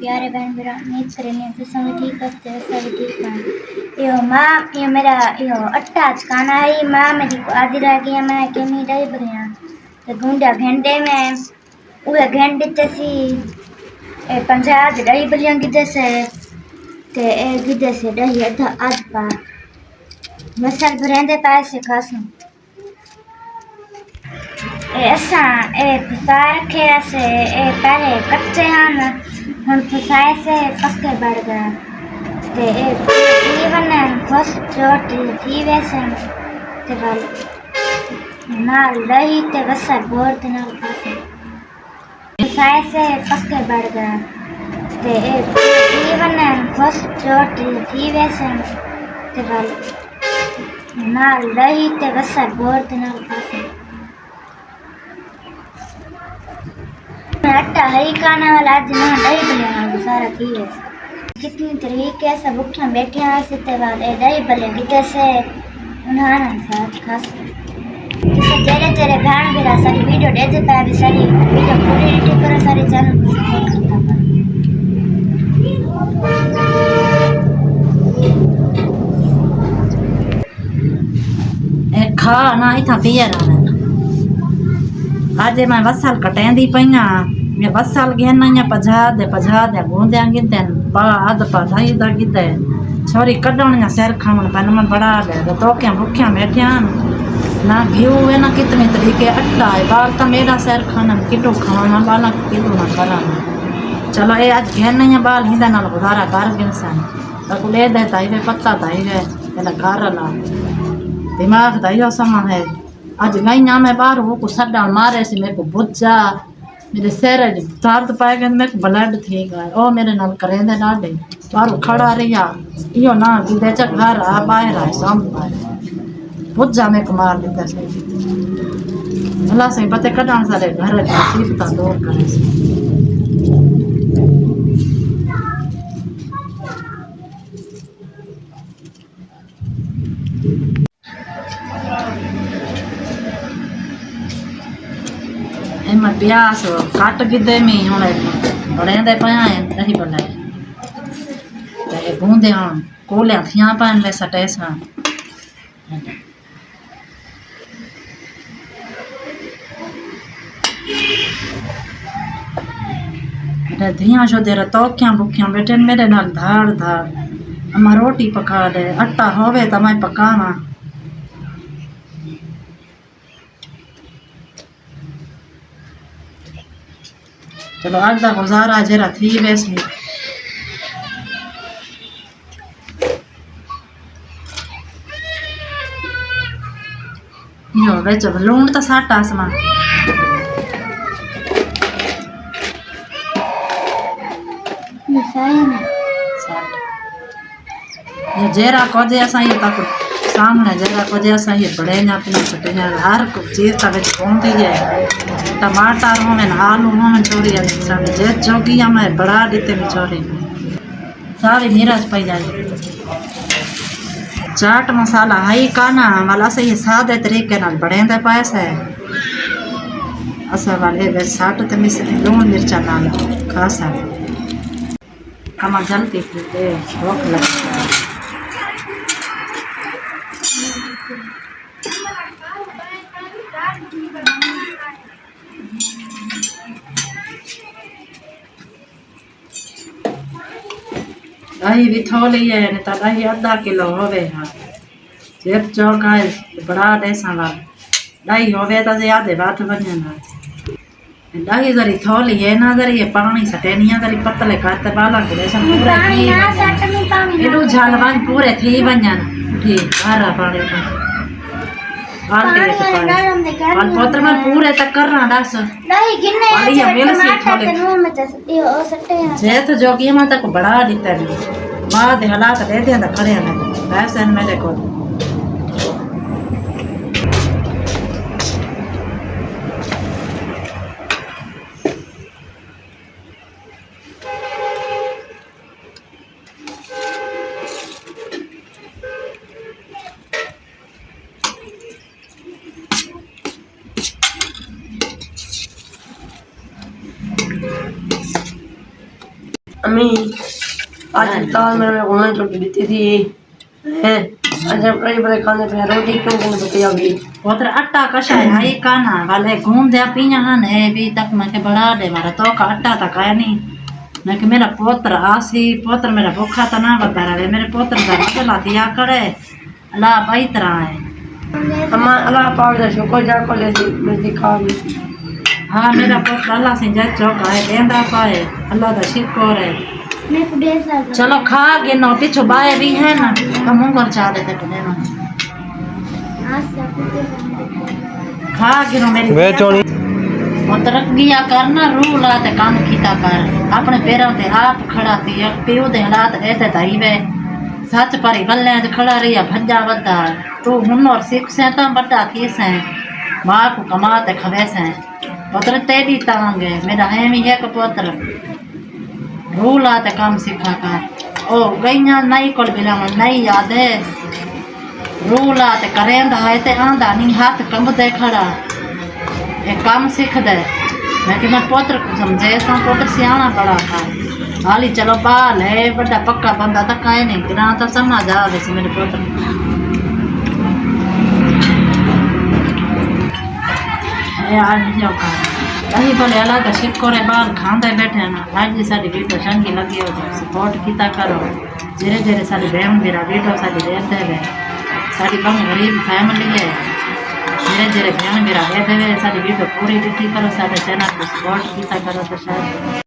प्यारे बहन मेरा उम्मीद करें तो समय ठीक करते हो सब ठीक है। यो माँ ये मेरा यो अट्टा खाना है माँ मेरी को आधी रह गई मैं के नहीं रही बढ़िया तो गुंडा घंटे में वो घंटे तसी 50 दही बलियां गिदे से ते ए गिदे से दही अधा आध पा मसाल भरेंदे पैसे खासू ऐसा फसा रखे ऐसे पहले कच्चे हैं हम फसाए से पक्के बढ़ गए ते जीवन खुश चोट थी वैसे ते वाल नाल दही ते वसा बोर ते नाल खासे फसाए से पक्के बढ़ गए ते जीवन खुश चोट थी वैसे ते वाल नाल दही ते वसा बोर ते नाल खासे आटा हरी खाना वाला आज ना दही बलियां सारा की है कितनी तरीके से भूखा बैठे हैं सिते वाले दही बलियां किते से उन्हाना साथ खास जैसे तेरे तेरे बहन मेरा सारी वीडियो दे दे पे सारी वीडियो पूरी एडिट करो सारे चैनल को सपोर्ट करता ए खा ना इथा पिया ना आज मैं वसल कटेंदी पईया मैं वसल घेना या पजा दे गूंदे गिदे बाद पधाई दा गिदे छोरी कढण या सिर खावन पन मन बड़ा दे तो क्या भूखिया बैठिया ना घिऊ है ना कितने तरीके अट्टा है बाल तो मेरा सिर खाना किटो खाना बाला किलो ना करा चलो ये आज घेना या बाल हिंदा नाल गुजारा कर गिनसन तो ले दे ताई वे पत्ता ताई वे तेरा घर ला दिमाग दाइयो समा है आज गई ना मैं बाहर वो को सड्डा मारे से मेरे को बुझा मेरे सिर दर्द पाए गए मेरे को ब्लड थी गया ओ मेरे नाल करेंदे डाडे बाहर खड़ा रहिया इयो ना दे च घर आ बाहर आए सामने बुझा मेरे को मार देता से भला से पते कडान सारे घर की सिफता दूर करे से मैं प्यास कट गिदे में हूँ बड़े पाया दही बल्ले ते बूंदे हूँ कोलिया थियां पान ले सटे सा धियां जो देर तोखियां भूखियां बेटे मेरे नाल धाड़ धाड़ अम्मा रोटी पका दे आटा होवे तो मैं पकावा चलो आज का गुजारा जरा थी वैसे यो बेच लूण तो साटा आसमा ये जेरा को जे असा ये तक सामने जेरा को जे असा ये बड़े ने अपनी छटिया हर चीज का बेच पहुंचती है टमाटर हो में आलू हो में चोरी सारे जे जोगी हमें बड़ा देते में चोरी सारी नीरज पाई जाए चाट मसाला हाई काना वाला से ये सादे तरीके नाल बड़े दे पैसे असा वाले वे साट ते मिस लूण मिर्चा नाल खासा कमा जल्दी दे भूख लगती है दही भी थोड़ी है नहीं तो दही आधा किलो होवे हाँ जेब चौका बड़ा देसा वाल दही होवे तो ज्यादा बात बने ना दही जरी थोड़ी है ना जरी ये पानी सटे नहीं जरी पतले करते बाला के देसा पूरे इडू झालवान पूरे थी बन ठीक हरा पानी का बाल्टी के पानी और पोत्र में पूरे तक करना दास दही गिन्ने बढ़िया मिल से थोड़े में तो ये हो सकते हैं जे तो जोगी में तक बड़ा देता है बाद हालात दे दे तो खड़े हैं वैसे मेरे को आज दाल मैंने ऑनलाइन रोटी दी थी अच्छा बड़े बड़े खाने पे रोटी क्यों करने बच्चे अभी पुत्र आटा कशा है हाई काना वाले घूम दे पिया ने भी तक मैं के बड़ा दे मारा तो का आटा तक है नहीं मैं कि मेरा पुत्र आसी पुत्र मेरा भूखा तो ना बता रहे मेरे पुत्र का बदला दिया करे अल्लाह भाई तरह है अम्मा अल्लाह पाक दा शुक्र जा को ले मैं दिखा भी हाँ मेरा पुत्र अल्लाह से जय चौका है देंदा पाए अल्लाह का शुक्र है मैं कुछ साल चलो खा के नो पीछे बाए भी है ना हम ऊपर चाह देते पहले ना आज से कुछ खा के नो मेरी वे चोनी और तरक गया करना रू लाते काम कीता कर अपने पैरों पे आप खड़ा थी एक प्यो दे हालात ऐसे ताई वे सच पर गल्ले च खड़ा रही भज्जा बता तू हुनर सीख से तो बड़ा किस है मां को कमाते खवे से पुत्र तेरी तांग है मेरा है भी है पुत्र रू लाते काम सीखा कर ओ गईया नहीं कोल बिला नहीं याद है रू लाते करेंदा है ते आंदा नहीं हाथ कंबते खड़ा ये काम सीख दे मैं कि मैं पुत्र को समझे सा पुत्र सियाना बड़ा था हाली चलो बाल है बड़ा पक्का बंदा तक आए नहीं गिरा तो समझ आ वैसे मेरे पुत्र यार जो का कहीं बोले अल्लाह का शुक्र है बाल खांदे बैठे ना आज जी सारी वीडियो चंगी लगी हो तो सपोर्ट कीता करो धीरे धीरे सारी बहन मेरा वीडियो सारी देखते हुए सारी कम गरीब फैमिली है धीरे धीरे बहन मेरा कहते हुए सारी वीडियो पूरी दी करो सारे चैनल को सपोर्ट किया करो तो शायद